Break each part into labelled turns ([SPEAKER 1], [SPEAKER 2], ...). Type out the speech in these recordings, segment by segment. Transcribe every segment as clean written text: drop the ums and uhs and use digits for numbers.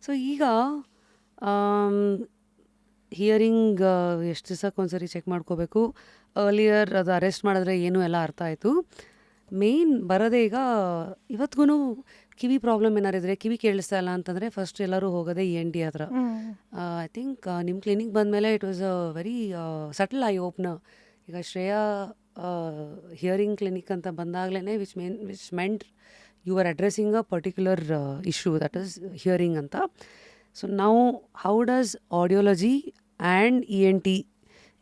[SPEAKER 1] So ಈಗ hearing ಎಷ್ಟು ದಿವಸಕ್ಕೊಂದ್ಸರಿ check ಮಾಡ್ಕೋಬೇಕು. ಅರ್ಲಿಯರ್ ಅದು ಅರೆಸ್ಟ್ ಮಾಡಿದ್ರೆ ಏನು ಎಲ್ಲ ಅರ್ಥ ಆಯಿತು. ಮೇನ್ ಬರೋದೇ ಈಗ ಇವತ್ತಿಗೂ ಕಿವಿ ಪ್ರಾಬ್ಲಮ್ ಏನಾರು ಇದ್ದರೆ, ಕಿವಿ ಕೇಳಿಸ್ತಾ ಇಲ್ಲ ಅಂತಂದರೆ ಫಸ್ಟ್ ಎಲ್ಲರೂ ಹೋಗೋದೇ ENT ಹತ್ರ. ಐ ಥಿಂಕ್ ನಿಮ್ಮ ಕ್ಲಿನಿಕ್ ಬಂದಮೇಲೆ it was a very subtle eye opener. ಈಗ ಶ್ರೇಯಾ ಹಿಯರಿಂಗ್ ಕ್ಲಿನಿಕ್ ಅಂತ ಬಂದಾಗಲೇ which meant you are addressing a particular issue that is hearing ಅಂತ. ಸೊ ನಾವು how does audiology and ENT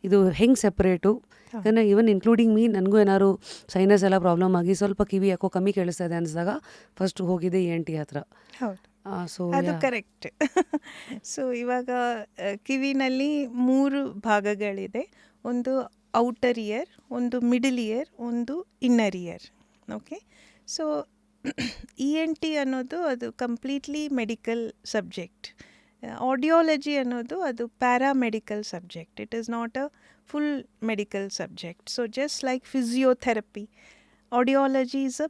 [SPEAKER 1] ಇದು ಹೆಂಗೆ ಸೆಪ್ರೇಟು? ಯಾಕಂದರೆ ಈವನ್ ಇನ್ಕ್ಲೂಡಿಂಗ್ ಮೀ, ನನಗೂ ಏನಾದ್ರು ಸೈನಸ್ ಎಲ್ಲ ಪ್ರಾಬ್ಲಮ್ ಆಗಿ ಸ್ವಲ್ಪ ಕಿವಿ ಯಾಕೋ ಕಮ್ಮಿ ಕೇಳಿಸ್ತಾ ಇದೆ ಅನಿಸಿದಾಗ ಫಸ್ಟ್ ಹೋಗಿದೆ ENT ಹತ್ರ.
[SPEAKER 2] ಹೌದು,
[SPEAKER 1] ಸೊ
[SPEAKER 2] ಅದು ಕರೆಕ್ಟ್. ಸೊ ಇವಾಗ ಕಿವಿನಲ್ಲಿ 3 ಭಾಗಗಳಿದೆ. ಒಂದು ಔಟರ್ ಇಯರ್, ಒಂದು ಮಿಡಲ್ ಇಯರ್, ಒಂದು inner year. Okay, so ENT ಅನ್ನೋದು ಅದು ಕಂಪ್ಲೀಟ್ಲಿ ಮೆಡಿಕಲ್ ಸಬ್ಜೆಕ್ಟ್. ಆಡಿಯಾಲಜಿ ಅನ್ನೋದು ಅದು paramedical subject. It is not a full medical subject. So just like physiotherapy, audiology is a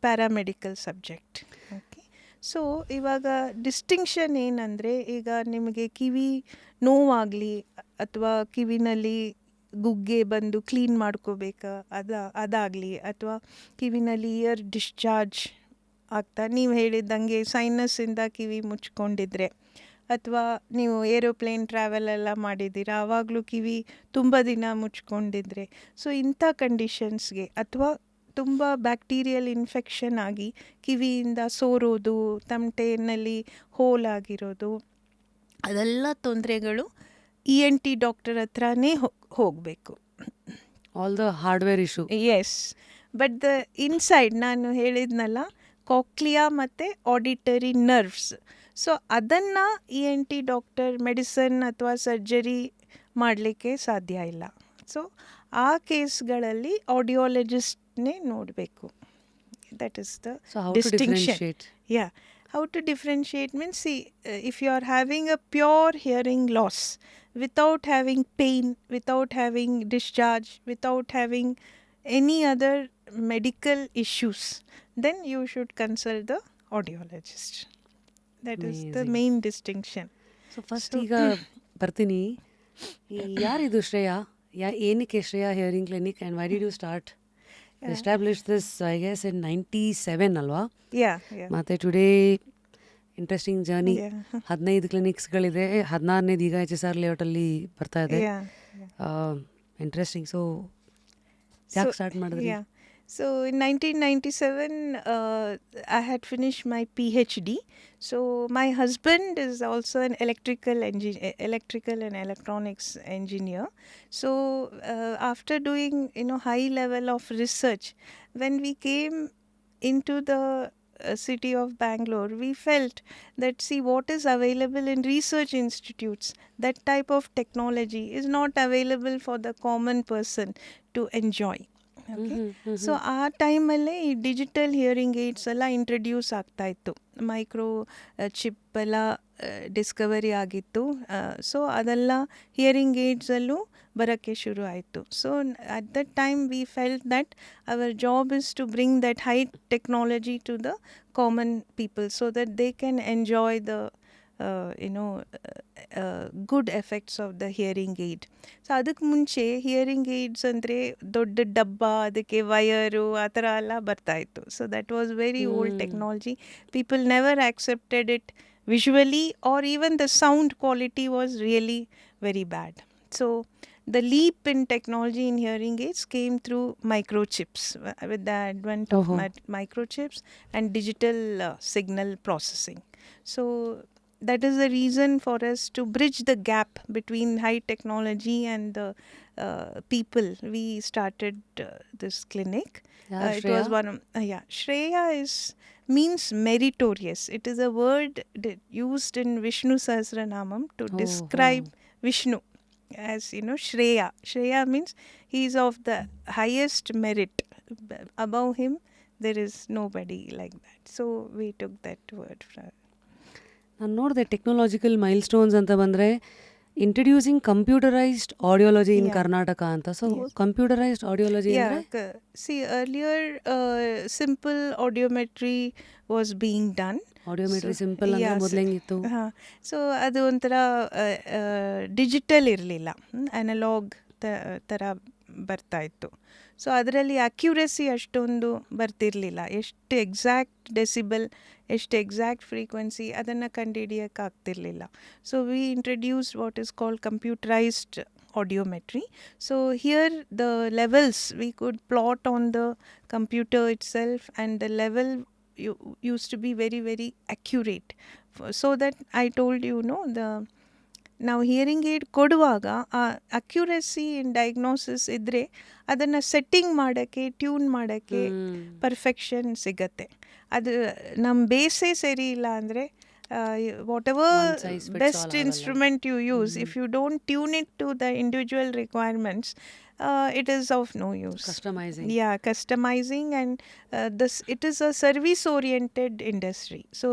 [SPEAKER 2] paramedical subject. Okay, so ಇವಾಗ distinction ಏನಂದರೆ, ಈಗ ನಿಮಗೆ ಕಿವಿ ನೋವಾಗಲಿ ಅಥವಾ ಕಿವಿನಲ್ಲಿ ಗುಗ್ಗೆ ಬಂದು ಕ್ಲೀನ್ ಮಾಡ್ಕೋಬೇಕಾ ಅದಾಗಲಿ, ಅಥವಾ ಕಿವಿನಲ್ಲಿ ಇಯರ್ ಡಿಸ್ಚಾರ್ಜ್ ಆಗ್ತಾ ನೀವು ಹೇಳಿದ್ದಂಗೆ ಸೈನಸ್ಸಿಂದ ಕಿವಿ ಮುಚ್ಕೊಂಡಿದ್ರೆ, ಅಥವಾ ನೀವು ಏರೋಪ್ಲೇನ್ ಟ್ರಾವೆಲ್ ಎಲ್ಲ ಮಾಡಿದ್ದೀರಾ ಆವಾಗಲೂ ಕಿವಿ ತುಂಬ ದಿನ ಮುಚ್ಕೊಂಡಿದ್ರೆ, ಸೊ ಇಂಥ ಕಂಡೀಷನ್ಸ್ಗೆ, ಅಥವಾ ತುಂಬ ಬ್ಯಾಕ್ಟೀರಿಯಲ್ ಇನ್ಫೆಕ್ಷನ್ ಆಗಿ ಕಿವಿಯಿಂದ ಸೋರೋದು, ತಮಟೆಯಲ್ಲಿ ಹೋಲ್ ಆಗಿರೋದು, ಅದೆಲ್ಲ ತೊಂದರೆಗಳು ENT ಡಾಕ್ಟರ್ ಹತ್ರನೇ ಹೋಗಬೇಕು.
[SPEAKER 1] All the hardware issue.
[SPEAKER 2] Yes, but the inside ನಾನು ಹೇಳಿದ್ನಲ್ಲ, ಕಾಕ್ಲಿಯಾ ಮತ್ತು ಆಡಿಟರಿ ನರ್ವ್ಸ್, ಸೊ ಅದನ್ನು ENT ಡಾಕ್ಟರ್ ಮೆಡಿಸನ್ ಅಥವಾ ಸರ್ಜರಿ ಮಾಡಲಿಕ್ಕೆ ಸಾಧ್ಯ ಇಲ್ಲ. ಸೊ ಆ ಕೇಸ್ಗಳಲ್ಲಿ ಆಡಿಯಾಲಜಿಸ್ಟ್ನೇ ನೋಡಬೇಕು. That is the distinction. Yeah, how to differentiate means, see, if you are having a pure hearing loss without having pain, without having discharge, without having any other medical issues, then you should consult the audiologist. That is the main distinction.
[SPEAKER 1] So first ಈಗ ಬರ್ತೀನಿ, ಯಾರಿದು ಶ್ರೇಯಾ? ಏನಕ್ಕೆ Shreya hearing clinic and why did you start establish this? I guess in 97 ಅಲ್ವಾ?
[SPEAKER 2] Yeah.
[SPEAKER 1] ಮತ್ತು today interesting journey. 15 ಕ್ಲಿನಿಕ್ಸ್ಗಳಿದೆ, 16ನೇದು ಈಗ HSR ಲೇಔಟಲ್ಲಿ ಬರ್ತಾ ಇದೆ. ಇಂಟ್ರೆಸ್ಟಿಂಗ್. ಸೊ ಯಾಕೆ ಸ್ಟಾರ್ಟ್ ಮಾಡಿದ್ರಿ?
[SPEAKER 2] So in 1997, I had finished my PhD. So my husband is also an electrical and electronics engineer. So after doing high level of research, when we came into the city of Bangalore, we felt that, see, what is available in research institutes, that type of technology is not available for the common person to enjoy. Okay, so ಆ ಟೈಮಲ್ಲೇ ಈ digital hearing aids ಎಲ್ಲ introduce ಆಗ್ತಾ ಇತ್ತು, microchip ಎಲ್ಲ discovery ಆಗಿತ್ತು. So ಅದೆಲ್ಲ hearing ಏಡ್ಸಲ್ಲೂ ಬರೋಕ್ಕೆ ಶುರು ಆಯಿತು. So at that time we felt that our job is to bring that high technology to the common people so that they can enjoy the good effects of the hearing aid. So ಅದಕ್ಕೆ ಮುಂಚೆ hearing AIDS ಅಂದರೆ ದೊಡ್ಡ ಡಬ್ಬ, ಅದಕ್ಕೆ wire ಆ ಥರ ಎಲ್ಲ ಬರ್ತಾಯಿತ್ತು. So that was very old technology. People never accepted it visually, or even the sound quality was really very bad. So the leap in technology in hearing aids came through microchips, with the advent of microchips and digital signal processing. So that is the reason for us to bridge the gap between high technology and the people. We started this clinic. It was one of, Shreya means meritorious. It is a word used in Vishnu Sahasranamam to describe Vishnu. As Shreya. Shreya means he is of the highest merit. Above him, there is nobody like that. So we took that word from.
[SPEAKER 1] ನಾನು ನೋಡಿದೆ technological mile stones ಅಂತ ಬಂದರೆ introducing computerised audiology ಇನ್ ಕರ್ನಾಟಕ ಅಂತ. So computerised audiology
[SPEAKER 2] See, earlier simple audiometry was being done.
[SPEAKER 1] ಆಡಿಯೋಮೆಟ್ರಿ simple ಅಂದರೆ ಮೊದಲು ಹೆಂಗಿತ್ತು?
[SPEAKER 2] ಹಾಂ, so ಅದು ಒಂಥರ ಡಿಜಿಟಲ್ ಇರಲಿಲ್ಲ, ಅನಲಾಗ್ ಥರ ಬರ್ತಾಯಿತ್ತು. ಸೊ ಅದರಲ್ಲಿ ಅಕ್ಯುರೆಸಿ ಅಷ್ಟೊಂದು ಬರ್ತಿರಲಿಲ್ಲ. ಎಷ್ಟು ಎಕ್ಸಾಕ್ಟ್ ಡೆಸಿಬಲ್, ಎಷ್ಟು ಎಕ್ಸಾಕ್ಟ್ ಫ್ರೀಕ್ವೆನ್ಸಿ ಅದನ್ನು ಕಂಡುಹಿಡಿಯೋಕ್ಕಾಗ್ತಿರ್ಲಿಲ್ಲ. So we introduced what is called computerised audiometry. So here the levels we could plot on the computer itself, and the level used to be very very accurate. So that I told you, no, the ನಾವು hearing aid ಕೊಡುವಾಗ ಆ accuracy ಇನ್ diagnosis ಇದ್ದರೆ ಅದನ್ನು setting ಮಾಡೋಕ್ಕೆ, tune ಮಾಡೋಕ್ಕೆ perfection ಸಿಗತ್ತೆ. ಅದು ನಮ್ಮ ಬೇಸೇ ಸರಿ ಇಲ್ಲ ಅಂದರೆ whatever best instrument you use, if you don't tune it to the individual requirements, it is of no use. Customizing, and it is a service oriented industry. So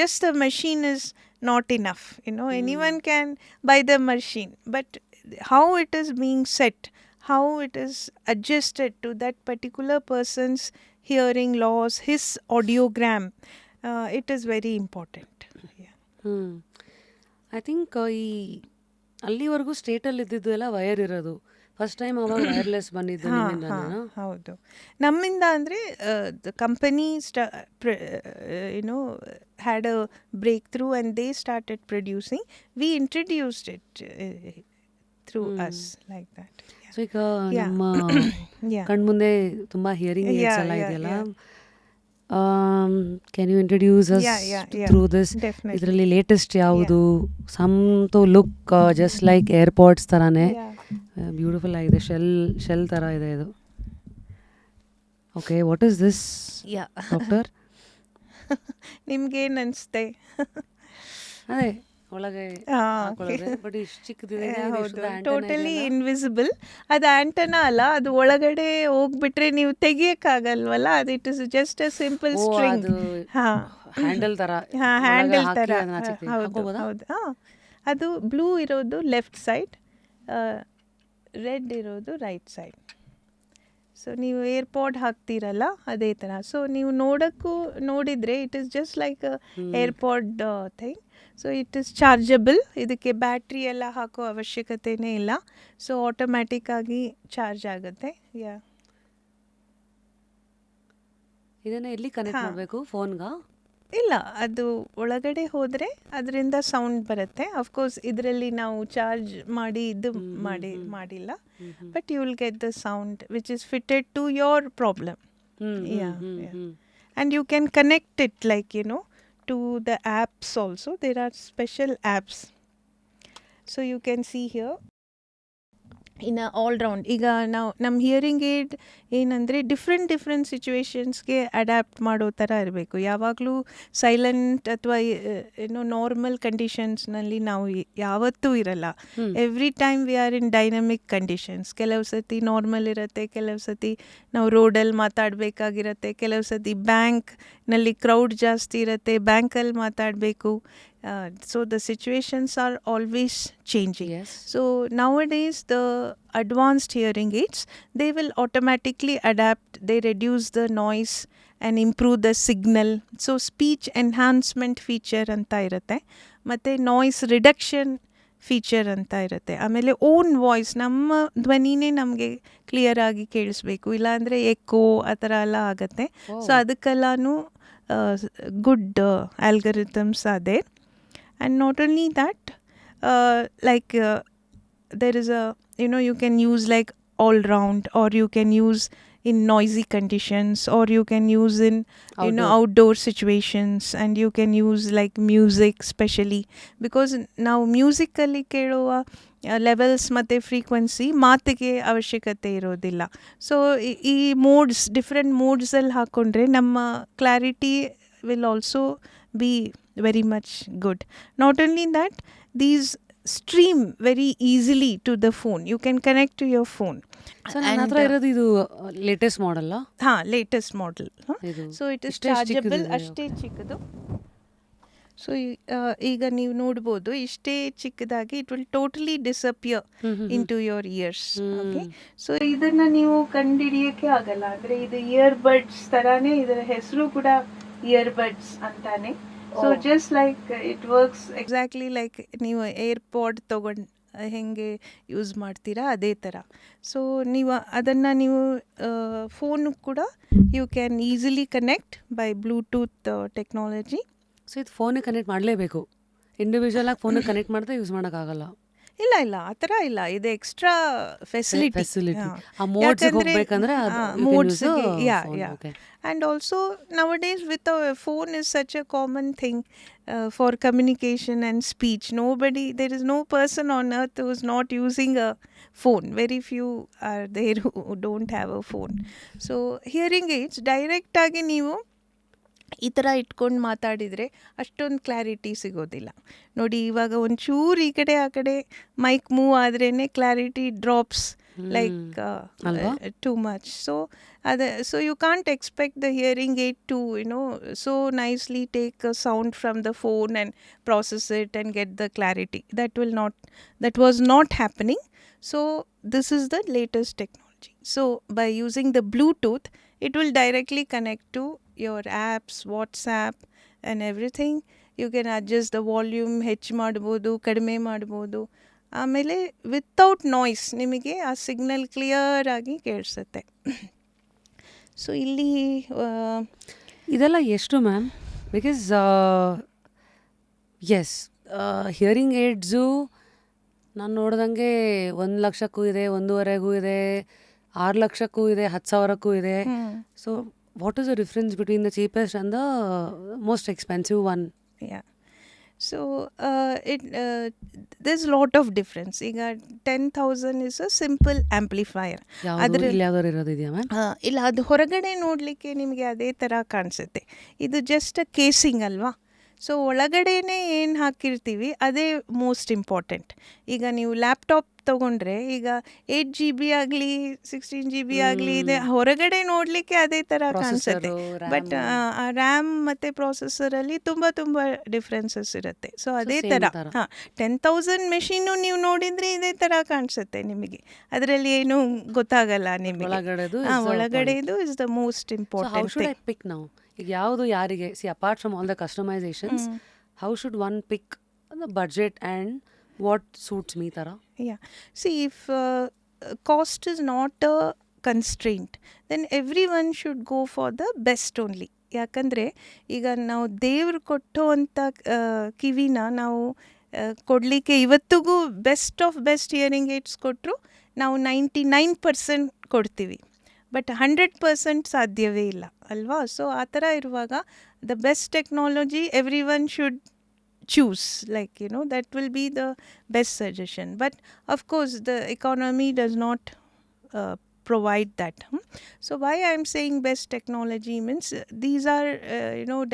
[SPEAKER 2] just the machine is not enough, anyone can buy the machine, but how it is being set, how it is adjusted to that particular person's hearing loss, his audiogram, it is very important.
[SPEAKER 1] I think ಈ ಅಲ್ಲಿವರೆಗೂ ಸ್ಟೇಟಲ್ಲಿ ಇದ್ದಿದ್ದು ಎಲ್ಲ wire ಇರೋದು, first time ಅವಾಗ wireless ಬಂದಿದ್ದು ನಿಮ್ಮಿಂದನಾ?
[SPEAKER 2] ಹೌದು, ನಮ್ಮಿಂದ ಅಂದರೆ the company had a breakthrough and they started producing. We introduced it through us like that.
[SPEAKER 1] So ಈಗ ನಮ್ಮ ಕಣ್ಮುಂದೆ ತುಂಬ ಹಿಯರಿಂಗ್ ಏಡ್ಸ್ ಎಲ್ಲ ಇದೆಯಲ್ಲ, can you introduce us through this? ಇದರಲ್ಲಿ ಲೇಟೆಸ್ಟ್ ಯಾವುದು? Some to look just like AirPods ಥರನೇ beautiful ಆಗಿದೆ, ಶೆಲ್ ಥರ ಇದೆ ಇದು. Okay, what is this doctor?
[SPEAKER 2] ನಿಮ್ಗೇನು ಅನಿಸುತ್ತೆ?
[SPEAKER 1] ಅದೇ ಒಳಗೆ ಬಟ್ ಇಷ್ಟು ಚಿಕ್ಕದಿದೆ.
[SPEAKER 2] Totally invisible. ಅದು ಆಂಟನಾ ಅಲ್ಲ, ಅದು ಒಳಗಡೆ ಹೋಗ್ಬಿಟ್ರೆ ನೀವು ತೆಗಿಯಕ್ಕಾಗಲ್ವಲ್ಲ, ಅದು it is just a simple string.
[SPEAKER 1] Handle ತರ.
[SPEAKER 2] ಹ್ಯಾಂಡಲ್ ತರ. ಹೌದು. ಅದು ಬ್ಲೂ ಇರೋದು ಲೆಫ್ಟ್ ಸೈಡ್, ರೆಡ್ ಇರೋದು ರೈಟ್ ಸೈಡ್. ಸೊ ನೀವು ಏರ್ಪಾಡ್ ಹಾಕ್ತೀರಲ್ಲ ಅದೇ ಥರ. ಸೊ ನೀವು ನೋಡಿದರೆ it is just like AirPod thing. So it is chargeable. ಇದಕ್ಕೆ ಬ್ಯಾಟ್ರಿ ಎಲ್ಲ ಹಾಕೋ ಅವಶ್ಯಕತೆನೇ ಇಲ್ಲ. ಸೊ ಆಟೋಮ್ಯಾಟಿಕ್ ಆಗಿ ಚಾರ್ಜ್ ಆಗುತ್ತೆ.
[SPEAKER 1] ಇದನ್ನು ಎಲ್ಲಿ ಕನೆಕ್ಟ್ ಮಾಡಬೇಕು? ಫೋನ್ಗಾ?
[SPEAKER 2] ಇಲ್ಲ, ಅದು ಒಳಗಡೆ ಹೋದರೆ ಅದರಿಂದ ಸೌಂಡ್ ಬರುತ್ತೆ. ಅಫ್ಕೋರ್ಸ್ ಇದರಲ್ಲಿ ನಾವು ಚಾರ್ಜ್ ಮಾಡಿ ಮಾಡಿಲ್ಲ, but you will get the sound which is fitted to your problem. And you can connect it like to the apps also. There are special apps, so you can see here in a all round. ಈಗ ನಾವು ನಮ್ಮ hearing aid ಏನಂದರೆ different ಸಿಚುವೇಶನ್ಸ್ಗೆ adapt ಮಾಡೋ ಥರ ಇರಬೇಕು. ಯಾವಾಗಲೂ silent ಅಥವಾ normal ಕಂಡೀಷನ್ಸ್ನಲ್ಲಿ ನಾವು ಯಾವತ್ತೂ ಇರಲ್ಲ. Every time we are in dynamic conditions. ಕೆಲವು ಸತಿ ನಾರ್ಮಲ್ ಇರುತ್ತೆ, ಕೆಲವು ಸತಿ ನಾವು ರೋಡಲ್ಲಿ ಮಾತಾಡಬೇಕಾಗಿರುತ್ತೆ, ಕೆಲವು ಸತಿ ಬ್ಯಾಂಕ್ನಲ್ಲಿ ಕ್ರೌಡ್ ಜಾಸ್ತಿ ಇರುತ್ತೆ, ಬ್ಯಾಂಕಲ್ಲಿ ಮಾತಾಡಬೇಕು. So the situations are always changing.
[SPEAKER 1] Yes.
[SPEAKER 2] So nowadays the advanced hearing aids, they will automatically adapt. They reduce the noise and improve the signal. So speech enhancement feature anta irutte, matte noise reduction feature ಅಂತ ಇರುತ್ತೆ. ಆಮೇಲೆ own voice, ನಮ್ಮ ಧ್ವನಿನೇ ನಮಗೆ clear ಆಗಿ ಕೇಳಿಸ್ಬೇಕು, ಇಲ್ಲಾಂದರೆ eco ಆ ಥರ ಎಲ್ಲ ಆಗುತ್ತೆ. ಸೊ ಅದಕ್ಕೆಲ್ಲನೂ ಗುಡ್ ಆಲ್ಗರಿಥಮ್ಸ್ ಅದೇ. And not only that, there is you can use like all round, or you can use in noisy conditions, or you can use in outdoor situations, and you can use like music specially, because now musically ಕೇಳುವ levels ಮತ್ತು frequency ಮಾತಿಗೆ ಅವಶ್ಯಕತೆ ಇರೋದಿಲ್ಲ. So ಈ modes, different ಮೋಡ್ಸಲ್ಲಿ ಹಾಕ್ಕೊಂಡ್ರೆ ನಮ್ಮ clarity will also be very much good. Not only that, these stream very easily to the phone. You can connect to your phone.
[SPEAKER 1] So ನನ್ನ ಹತ್ರ ಇರೋದು ಇದು latest model?
[SPEAKER 2] Latest model. So it is chargeable, ಅಷ್ಟೇ ಚಿಕ್ಕದು. So ಈಗ ನೀವು ನೋಡ್ಬೋದು, ಇಷ್ಟೇ ಚಿಕ್ಕದಾಗಿ it will totally disappear into your ears. Okay, so ಇದನ್ನು ನೀವು ಕಂಡುಹಿಡಿಯೋಕ್ಕೆ ಆಗಲ್ಲ. ಅಂದರೆ ಇದು ಇಯರ್ ಬಡ್ಸ್ ಥರನೇ, ಇದರ ಹೆಸರು ಕೂಡ ಇಯರ್ಬಡ್ಸ್ ಅಂತಾನೆ. So just like it works exactly like ನೀವು ಏರ್ಪಾಡ್ ತೊಗೊಂಡು ಹೆಂಗೆ ಯೂಸ್ ಮಾಡ್ತೀರಾ ಅದೇ ಥರ. ಸೊ ನೀವು ಅದನ್ನು ನೀವು ಫೋನು ಕೂಡ you can easily connect by Bluetooth technology.
[SPEAKER 1] So ಇದು ಫೋನಿಗೆ ಕನೆಕ್ಟ್ ಮಾಡಲೇಬೇಕು, ಇಂಡಿವಿಜುವಲ್ ಆಗಿ ಫೋನಿಗೆ ಕನೆಕ್ಟ್ ಮಾಡಿದ್ರೆ ಯೂಸ್ ಮಾಡೋಕ್ಕಾಗಲ್ಲ.
[SPEAKER 2] ಇಲ್ಲ ಇಲ್ಲ ಆ ಥರ ಇಲ್ಲ, ಇದು ಎಕ್ಸ್ಟ್ರಾ ಫೆಸಿಲಿಟಿ.
[SPEAKER 1] ಆ ಮೋಡ್ಸ್ಗೆ ಹೋಗ್ಬೇಕಂದ್ರೆ
[SPEAKER 2] ಮೋಡ್ಸ್ಗೆ and also nowadays with a phone is such a common thing for communication and speech. There is no person on earth who is not using a phone. Very few are there who don't have a phone. So hearing aids direct ಆಗಿ ನೀವು ಈ ಥರ ಇಟ್ಕೊಂಡು ಮಾತಾಡಿದರೆ ಅಷ್ಟೊಂದು clarity ಸಿಗೋದಿಲ್ಲ ನೋಡಿ. ಇವಾಗ ಒಂಚೂರು ಈ ಕಡೆ ಆ ಕಡೆ ಮೈಕ್ ಮೂವ್ ಆದ್ರೇ clarity drops like too much. So you can't expect the hearing aid to so nicely take a sound from the phone and process it and get the clarity. That was not happening. So this is the latest technology. So by using the Bluetooth, it will directly connect to your apps, WhatsApp and everything. You can adjust the volume, ಹೆಚ್ಚು ಮಾಡ್ಬೋದು, ಕಡಿಮೆ ಮಾಡ್ಬೋದು. ಆಮೇಲೆ without noise ನಿಮಗೆ ಆ signal clear ಆಗಿ ಕೇಳಿಸುತ್ತೆ. So ಇಲ್ಲಿ
[SPEAKER 1] ಇದೆಲ್ಲ ಎಷ್ಟು ma'am? Because yes hearing aids ನಾನು ನೋಡ್ದಂಗೆ 1 ಲಕ್ಷಕ್ಕೂ ಇದೆ, 1.5 ಇದೆ, 6 ಲಕ್ಷಕ್ಕೂ ಇದೆ, 10,000ಕ್ಕೂ ಇದೆ. So what is the difference between the cheapest and the most expensive one?
[SPEAKER 2] So there's a lot of difference. ಈಗ 10,000 is a simple amplifier. ಇಲ್ಲ, ಅದು ಹೊರಗಡೆ ನೋಡಲಿಕ್ಕೆ ನಿಮಗೆ ಅದೇ ಥರ ಕಾಣಿಸುತ್ತೆ. ಇದು ಜಸ್ಟ್ ಕೇಸಿಂಗ್ ಅಲ್ವಾ. ಸೊ ಒಳಗಡೆನೇ ಏನು ಹಾಕಿರ್ತೀವಿ ಅದೇ ಮೋಸ್ಟ್ ಇಂಪಾರ್ಟೆಂಟ್. ಈಗ ನೀವು ಲ್ಯಾಪ್ಟಾಪ್ ತೊಗೊಂಡ್ರೆ ಈಗ 8 GB ಆಗಲಿ 16 GB ಆಗಲಿ ಇದೆ, ಹೊರಗಡೆ ನೋಡಲಿಕ್ಕೆ ಅದೇ ಥರ ಕಾಣಿಸುತ್ತೆ. ಬಟ್ ರ್ಯಾಮ್ ಮತ್ತು ಪ್ರೊಸೆಸರಲ್ಲಿ ತುಂಬ ಡಿಫ್ರೆನ್ಸಸ್ ಇರುತ್ತೆ. ಸೊ ಅದೇ ಥರ 10,000 ಮೆಷಿನು ನೀವು ನೋಡಿದರೆ ಇದೇ ಥರ ಕಾಣಿಸುತ್ತೆ ನಿಮಗೆ, ಅದರಲ್ಲಿ ಏನೂ ಗೊತ್ತಾಗಲ್ಲ ನಿಮಗೆ. ಒಳಗಡೆದು ಇಸ್ ದ ಮೋಸ್ಟ್ ಇಂಪಾರ್ಟೆಂಟ್.
[SPEAKER 1] ಈಗ ಯಾವುದು ಯಾರಿಗೆ apart from all the customisations, how should one pick the budget and what suits me ಥರ?
[SPEAKER 2] See, if cost is not a constraint, then everyone should go for the best only. ಯಾಕಂದರೆ ಈಗ ನಾವು ದೇವ್ರು ಕೊಟ್ಟೋ ಅಂಥ ಕಿವಿನ ನಾವು ಕೊಡಲಿಕ್ಕೆ ಇವತ್ತಿಗೂ best of best hearing AIDS ಕೊಟ್ಟರು ನಾವು 99% ಕೊಡ್ತೀವಿ, ಬಟ್ 100% ಸಾಧ್ಯವೇ ಇಲ್ಲ ಅಲ್ವಾ. ಸೊ ಆ ಥರ ಇರುವಾಗ the best technology every one should choose, that will be the best suggestion. But of course the economy does not provide that. So why I am saying best technology means these are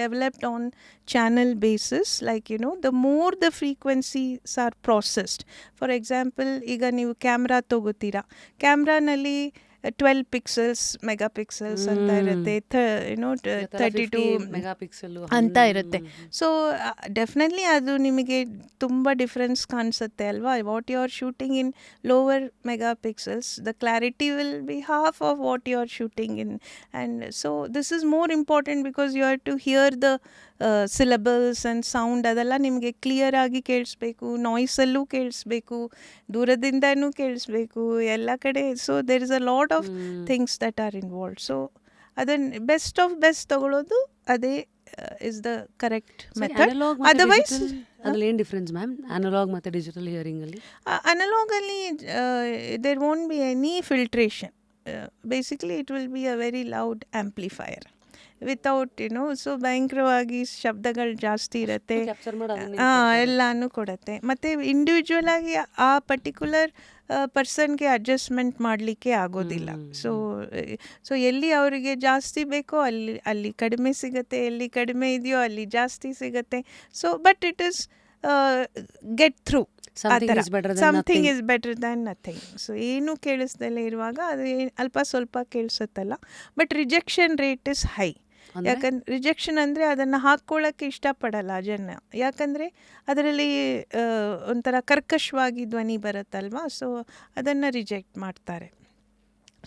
[SPEAKER 2] developed on channel basis, the more the frequencies are processed. For example, ಈಗ ನೀವು camera ತಗೋತೀರಾ, ಕ್ಯಾಮ್ರಾನಲ್ಲಿ 12 pixels ಮೆಗಾಪಿಕ್ಸೆಲ್ಸ್ ಅಂತ ಇರುತ್ತೆ, 32
[SPEAKER 1] megapixel
[SPEAKER 2] ಅಂತ ಇರುತ್ತೆ. So definitely ಅದು ನಿಮಗೆ ತುಂಬ difference ಕಾಣಿಸುತ್ತೆ ಅಲ್ವಾ. What you are shooting in lower megapixels, the clarity will be half of what you are shooting in. And so this is more important because you have to hear the syllables and sound, ಅದೆಲ್ಲ ನಿಮಗೆ clear ಆಗಿ ಕೇಳಿಸ್ಬೇಕು, ನಾಯ್ಸಲ್ಲೂ ಕೇಳಿಸ್ಬೇಕು, ದೂರದಿಂದನೂ ಕೇಳಿಸ್ಬೇಕು, ಎಲ್ಲ ಕಡೆ. So there is a lot of things that are involved. So ಅದನ್ನು best of best ತಗೊಳ್ಳೋದು ಅದೇ is the correct method. Otherwise
[SPEAKER 1] ಅದ್ರಲ್ಲಿ ಏನು ಡಿಫ್ರೆನ್ಸ್ ಮ್ಯಾಮ್ ಅನಲಾಗ್ ಮತ್ತು ಡಿಜಿಟಲ್ ಹಿಯರಿಂಗಲ್ಲಿ?
[SPEAKER 2] ಅನಲಾಗಲ್ಲಿ there won't be any filtration. Basically it will be a very loud amplifier without so ಭಯಂಕರವಾಗಿ ಶಬ್ದಗಳು ಜಾಸ್ತಿ ಇರುತ್ತೆ, ಎಲ್ಲನೂ ಕೊಡುತ್ತೆ. ಮತ್ತು ಇಂಡಿವಿಜುವಲ್ ಆಗಿ ಆ ಪರ್ಟಿಕ್ಯುಲರ್ ಪರ್ಸನ್ಗೆ ಅಡ್ಜಸ್ಟ್ಮೆಂಟ್ ಮಾಡಲಿಕ್ಕೆ ಆಗೋದಿಲ್ಲ. ಸೊ ಎಲ್ಲಿ ಅವರಿಗೆ ಜಾಸ್ತಿ ಬೇಕೋ ಅಲ್ಲಿ ಕಡಿಮೆ ಸಿಗುತ್ತೆ, ಎಲ್ಲಿ ಕಡಿಮೆ ಇದೆಯೋ ಅಲ್ಲಿ ಜಾಸ್ತಿ ಸಿಗುತ್ತೆ. So but it is get through. Something is better than nothing. So ಏನು ಕೇಳಿಸ್ದಲ್ಲೇ ಇರುವಾಗ ಅದು ಅಲ್ಪ ಸ್ವಲ್ಪ ಕೇಳಿಸುತ್ತಲ್ಲ, but rejection rate is high. ಯಾಕಂದ್ರೆ ರಿಜೆಕ್ಷನ್ ಅಂದರೆ ಅದನ್ನು ಹಾಕ್ಕೊಳ್ಳೋಕ್ಕೆ ಇಷ್ಟಪಡಲ್ಲ ಜನ, ಯಾಕಂದರೆ ಅದರಲ್ಲಿ ಒಂಥರ ಕರ್ಕಶವಾಗಿ ಧ್ವನಿ ಬರುತ್ತಲ್ವಾ. ಸೊ ಅದನ್ನು ರಿಜೆಕ್ಟ್ ಮಾಡ್ತಾರೆ.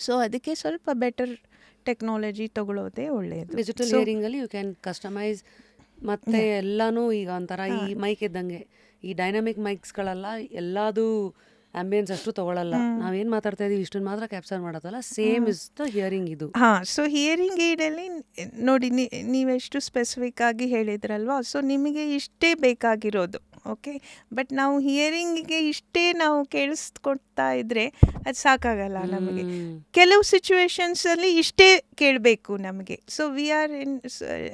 [SPEAKER 2] ಸೊ ಅದಕ್ಕೆ ಸ್ವಲ್ಪ ಬೆಟರ್ ಟೆಕ್ನಾಲಜಿ ತಗೊಳ್ಳೋದೇ ಒಳ್ಳೆಯದು.
[SPEAKER 1] ಡಿಜಿಟಲ್ ಹಿಯರಿಂಗಲ್ಲಿ ಯು ಕ್ಯಾನ್ ಕಸ್ಟಮೈಸ್ ಮತ್ತೆ ಎಲ್ಲಾನು ಈಗ ಒಂಥರ ಈ ಮೈಕ್ ಇದ್ದಂಗೆ ಈ ಡೈನಾಮಿಕ್ ಮೈಕ್ಸ್ಗಳೆಲ್ಲ ಎಲ್ಲಾದು ಆಂಬಿಯನ್ಸ್ ಅಷ್ಟು ತಗೊಳಲ್ಲ. ನಾವೇನ್ ಮಾತಾಡ್ತಾ ಇದೀವಿ ಇಷ್ಟನ್ನ ಮಾತ್ರ ಕ್ಯಾಪ್ಚರ್ ಮಾಡತ್ತಲ್ಲ. ಸೇಮ್ ಇಸ್ ದ ಹಿಯರಿಂಗ್ ಇದು.
[SPEAKER 2] ಸೊ ಹಿಯರಿಂಗ್ ಏಡಲ್ಲಿ ನೋಡಿ ನೀವೆಷ್ಟು ಸ್ಪೆಸಿಫಿಕ್ ಆಗಿ ಹೇಳಿದ್ರಲ್ವಾ, ಸೊ ನಿಮಗೆ ಇಷ್ಟೇ ಬೇಕಾಗಿರೋದು. ಓಕೆ, ಬಟ್ ನಾವು ಹಿಯರಿಂಗಿಗೆ ಇಷ್ಟೇ ನಾವು ಕೇಳಿಸ್ಕೊಡ್ತಾ ಇದ್ರೆ ಅದು ಸಾಕಾಗಲ್ಲ ನಮಗೆ. ಕೆಲವು ಸಿಚುವೇಶನ್ಸಲ್ಲಿ ಇಷ್ಟೇ ಕೇಳಬೇಕು ನಮಗೆ. So we are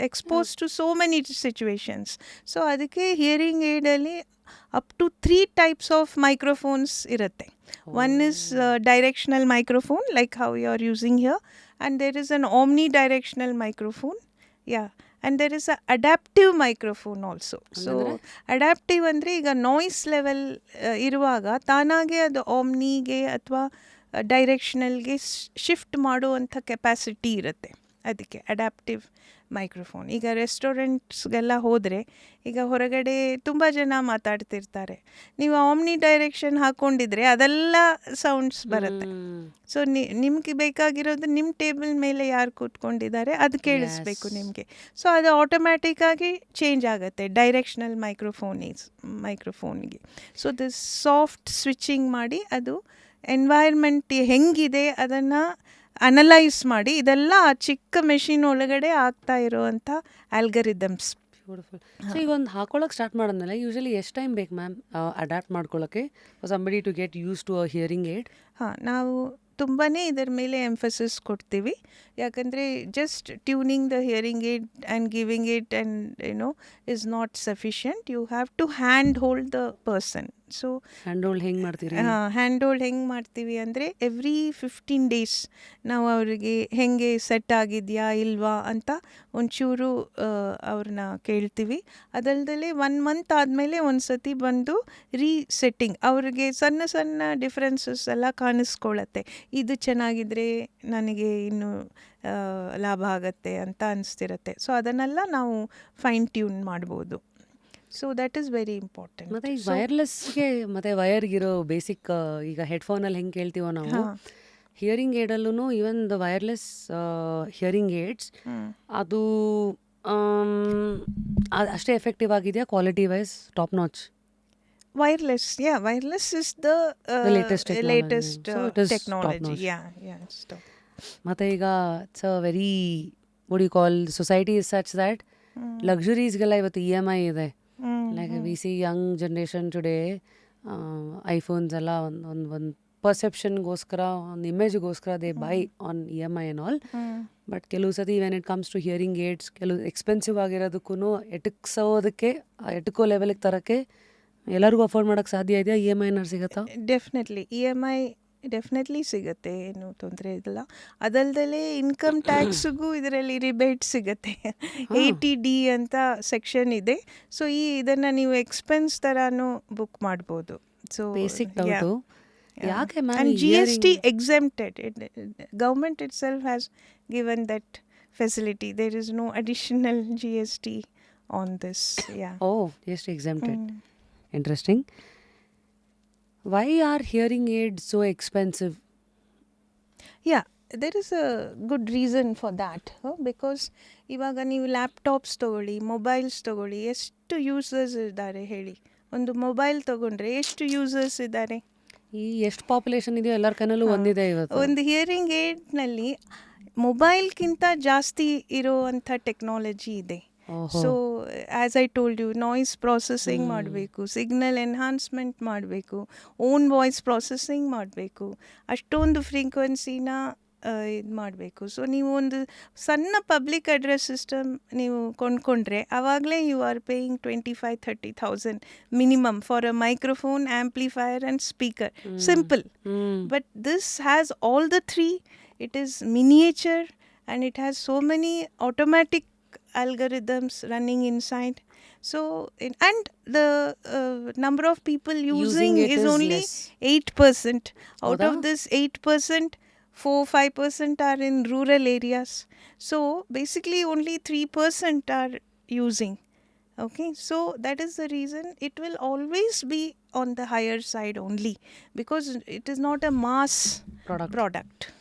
[SPEAKER 2] expose to so many situations. So ಅದಕ್ಕೆ ಹಿಯರಿಂಗ್ ಏಡಲ್ಲಿ up to 3 types of microphones ಇರುತ್ತೆ. One is directional microphone, like how you are using here, and there is an omnidirectional microphone. Yeah, and there is a adaptive microphone also. So adaptive ಅಂದರೆ ಈಗ noise level ಇರುವಾಗ ತಾನಾಗೆ ಅದು ಆಮ್ನಿಗೆ ಅಥವಾ ಡೈರೆಕ್ಷನಲ್ಗೆ shift ಮಾಡುವಂಥ capacity ಇರುತ್ತೆ. ಅದಕ್ಕೆ ಅಡ್ಯಾಪ್ಟಿವ್ ಮೈಕ್ರೋಫೋನ್. ಈಗ ರೆಸ್ಟೋರೆಂಟ್ಸ್ಗೆಲ್ಲ ಹೋದರೆ ಈಗ ಹೊರಗಡೆ ತುಂಬ ಜನ ಮಾತಾಡ್ತಿರ್ತಾರೆ, ನೀವು ಆಮ್ನಿ ಡೈರೆಕ್ಷನ್ ಹಾಕ್ಕೊಂಡಿದ್ರೆ ಅದೆಲ್ಲ ಸೌಂಡ್ಸ್ ಬರುತ್ತೆ. ಸೊ ನಿಮ್ಗೆ ಬೇಕಾಗಿರೋದು ನಿಮ್ಮ ಟೇಬಲ್ ಮೇಲೆ ಯಾರು ಕೂತ್ಕೊಂಡಿದ್ದಾರೆ ಅದು ಕೇಳಿಸ್ಬೇಕು ನಿಮಗೆ. ಸೊ ಅದು ಆಟೋಮ್ಯಾಟಿಕ್ಕಾಗಿ ಚೇಂಜ್ ಆಗುತ್ತೆ ಡೈರೆಕ್ಷನಲ್ ಮೈಕ್ರೋಫೋನ್ಗೆ. ಸೊ ದಿಸ್ ಸಾಫ್ಟ್ ಸ್ವಿಚಿಂಗ್ ಮಾಡಿ ಅದು ಎನ್ವೈರ್ಮೆಂಟ್ ಹೆಂಗಿದೆ ಅದನ್ನು ಅನಲೈಸ್ ಮಾಡಿ ಇದೆಲ್ಲ ಆ ಚಿಕ್ಕ ಮೆಷಿನ್ ಒಳಗಡೆ ಆಗ್ತಾ ಇರೋವಂಥ ಆಲ್ಗರಿದಮ್ಸ್.
[SPEAKER 1] ಬ್ಯೂಟಿಫುಲ್. ಸೊ ಈಗ ಒಂದು ಹಾಕೊಳ್ಳೋಕೆ ಸ್ಟಾರ್ಟ್ ಮಾಡಿದ್ಮೇಲೆ ಯೂಶಲಿ ಎಷ್ಟು ಟೈಮ್ ಬೇಕು ಮ್ಯಾಮ್ ಅಡ್ಯಾಪ್ಟ್ ಮಾಡ್ಕೊಳ್ಳೋಕ್ಕೆ for somebody to get use to a hearing aid?
[SPEAKER 2] ನಾವು ತುಂಬಾ ಇದರ ಮೇಲೆ ಎಂಫಸಿಸ್ ಕೊಡ್ತೀವಿ. ಯಾಕಂದರೆ just tuning the hearing aid and giving it and is not sufficient. You have to hand hold the person. So
[SPEAKER 1] hand hold ಹೆಂಗೆ ಮಾಡ್ತೀರಿ?
[SPEAKER 2] Hand hold ಹೆಂಗೆ ಮಾಡ್ತೀವಿ ಅಂದರೆ ಎವ್ರಿ 15 days ನಾವು ಅವರಿಗೆ ಹೆಂಗೆ ಸೆಟ್ ಆಗಿದೆಯಾ ಇಲ್ವಾ ಅಂತ ಒಂಚೂರು ಅವ್ರನ್ನ ಕೇಳ್ತೀವಿ. ಅದಲ್ದಲೇ 1 month ಆದಮೇಲೆ ಒಂದು ಸತಿ ಬಂದು ರೀಸೆಟ್ಟಿಂಗ್ ಅವ್ರಿಗೆ ಸಣ್ಣ ಸಣ್ಣ ಡಿಫ್ರೆನ್ಸಸ್ ಎಲ್ಲ ಕಾಣಿಸ್ಕೊಳ್ಳುತ್ತೆ. ಇದು ಚೆನ್ನಾಗಿದ್ರೆ ನನಗೆ ಇನ್ನು ಲಾಭ ಆಗತ್ತೆ ಅಂತ ಅನಿಸ್ತಿರುತ್ತೆ. ಸೊ ಅದನ್ನೆಲ್ಲ ನಾವು ಫೈನ್ ಟ್ಯೂನ್ ಮಾಡ್ಬೋದು. So that is very important.
[SPEAKER 1] ಮತ್ತು ಈಗ ವೈರ್ಲೆಸ್ಗೆ ಮತ್ತು ವಯರ್ಗಿರೋ ಬೇಸಿಕ್ ಈಗ ಹೆಡ್ಫೋನಲ್ಲಿ ಹೆಂಗೆ ಕೇಳ್ತೀವೋ ನಾವು, ಹಿಯರಿಂಗ್ ಏಡಲ್ಲೂ even the wireless hearing aids ಅದು ಅಷ್ಟೇ ಎಫೆಕ್ಟಿವ್ ಆಗಿದೆಯಾ quality wise top notch?
[SPEAKER 2] Wireless is the
[SPEAKER 1] latest
[SPEAKER 2] technology.
[SPEAKER 1] ಮತ್ತೆ ಈಗ it's a very what you call society is such that ಲಕ್ಸುರೀಸ್ಗೆಲ್ಲ ಇವತ್ತು EMI ಇದೆ. Like we see young generation today iPhones ಎಲ್ಲ ಒಂದು ಪರ್ಸೆಪ್ಷನ್ಗೋಸ್ಕರ ಒಂದು ಇಮೇಜ್ಗೋಸ್ಕರ they buy on EMI and all. But ಕೆಲವು ಸತಿ when it comes to hearing aids ಕೆಲವು ಎಕ್ಸ್ಪೆನ್ಸಿವ್ ಆಗಿರೋದಕ್ಕೂ ಎಟುಕೋ ಲೆವೆಲ್ಗೆ ತರೋಕ್ಕೆ ಎಲ್ಲರಿಗೂ ಅಫೋರ್ಡ್ ಮಾಡೋಕ್ಕೆ ಸಾಧ್ಯ ಇದೆಯಾ? EMI ಏನಾರು ಸಿಗುತ್ತಾ?
[SPEAKER 2] ಡೆಫಿನೆಟ್ಲಿ ಸಿಗುತ್ತೆ, ಏನು ತೊಂದರೆ ಇಲ್ಲ. ಅದಲ್ದಲೇ ಇನ್ಕಮ್ ಟ್ಯಾಕ್ಸ್ಗೂ ಇದರಲ್ಲಿ ರಿಬೇಟ್ ಸಿಗುತ್ತೆ. 80D ಅಂತ ಸೆಕ್ಷನ್ ಇದೆ. ಸೊ ಇದನ್ನು ನೀವು ಎಕ್ಸ್ಪೆನ್ಸ್ ಥರನೂ ಬುಕ್ ಮಾಡ್ಬೋದು. ಸೊ
[SPEAKER 1] ಬೇಸಿಕ್ ಡೌಟು ಯಾಕೆ ma'am?
[SPEAKER 2] And GST exempted. Government itself has given that facility. There is no additional GST on this.
[SPEAKER 1] GST exempted. Interesting. Why are hearing aids so expensive?
[SPEAKER 2] There is a good reason for that. Because ಇವಾಗ ನೀವು laptops ತೊಗೊಳ್ಳಿ, mobiles ತೊಗೊಳ್ಳಿ, ಎಷ್ಟು users ಇದ್ದಾರೆ ಹೇಳಿ. ಒಂದು mobile ತೊಗೊಂಡ್ರೆ ಎಷ್ಟು ಯೂಸರ್ಸ್ ಇದ್ದಾರೆ?
[SPEAKER 1] ಎಷ್ಟು ಪಾಪ್ಯುಲೇಷನ್ ಇದೆಯೋ ಎಲ್ಲರ ಕೈನಲ್ಲೂ ಒಂದಿದೆ ಇವತ್ತು.
[SPEAKER 2] ಒಂದು ಹಿಯರಿಂಗ್ ಏಡ್ನಲ್ಲಿ ಮೊಬೈಲ್ಗಿಂತ ಜಾಸ್ತಿ ಇರೋವಂಥ ಟೆಕ್ನಾಲಜಿ ಇದೆ. So as I told you, noise processing ಮಾಡಬೇಕು, ಸಿಗ್ನಲ್ ಎನ್ಹಾನ್ಸ್ಮೆಂಟ್ ಮಾಡಬೇಕು, ಓನ್ ವಾಯ್ಸ್ ಪ್ರೊಸೆಸಿಂಗ್ ಮಾಡಬೇಕು, ಅಷ್ಟೊಂದು ಫ್ರೀಕ್ವೆನ್ಸಿನ ಇದು ಮಾಡಬೇಕು. ಸೊ ನೀವು ಒಂದು ಸಣ್ಣ ಪಬ್ಲಿಕ್ ಅಡ್ರೆಸ್ ಸಿಸ್ಟಮ್ ನೀವು ಕೊಂಡ್ಕೊಂಡ್ರೆ ಆವಾಗಲೇ you are paying 25,000-30,000 minimum for a microphone, amplifier and speaker. Simple. But this has all the 3. It is miniature and it has so many automatic algorithms running inside. So and the number of people using is only 8%. Out of this 8%, 4-5% are in rural areas. So basically only 3% are using. Okay, so that is the reason it will always be on the higher side only, because it is not a mass product.